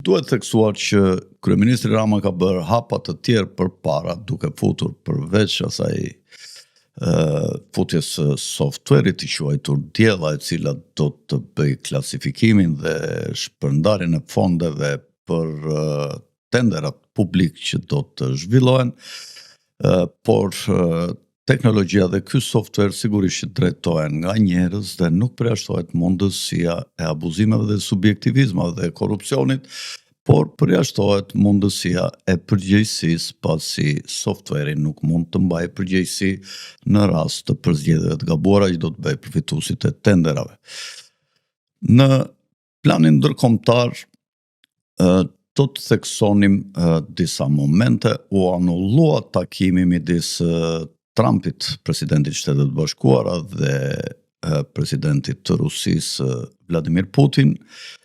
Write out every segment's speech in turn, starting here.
Duhet theksuar që kryeministri Rama ka bërë hapa të tjerë përpara, duke futur përveç asaj futjes së softverit i quajtur Diella, e cila do të bëj klasifikimin dhe shpërndarjen e fondeve për tenderat publik që do të zhvillohen, por teknologjia dhe ky software sigurisht që drejtohen nga njerëz dhe nuk përjashtohet mundësia e abuzimeve dhe subjektivizmave dhe korrupsionit, por përjashtohet mundësia e përgjegjësisë, pasi softveri nuk mund të mbajë përgjegjësi në rast të përzgjedhjeve të gabuara që do të bëjë përfituesit e tenderave. Në planin ndërkombëtar do të theksonim disa momente. U anullua takimi midis Trumpit, presidentit të Shtetet Bashkuara, dhe presidentit të Rusisë Vladimir Putin,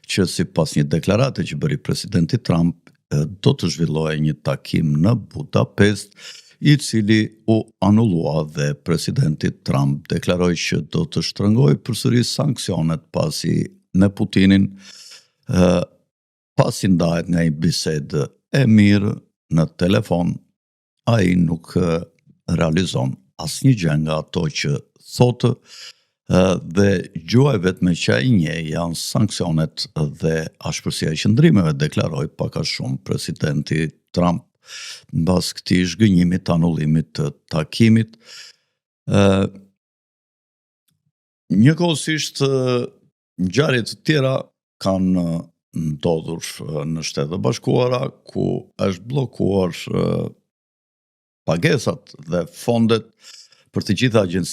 që sipas një deklarate që bëri presidenti Trump, do të zhvillohej një takim në Budapest, i cili u anullua dhe presidenti Trump deklaroi që do të shtrëngojë përsëri sanksionet pasi me Putinin pasi ndahet nga një bisedë e mirë në telefon, ai nuk realizon asnjë gjë nga ato që thotë, dhe gjuha e vetme që ai njeh janë sanksionet dhe ashpërsia e qëndrimeve, deklaroi pak a shumë presidenti Trump mbas këtij zhgënjimi të anullimit të takimit. Njëkohësisht ngjarje të tjera kanë ndodhur në Shtetet e Bashkuara, ku është bllokuar pagesat dhe fondet për të gjitha agjencitë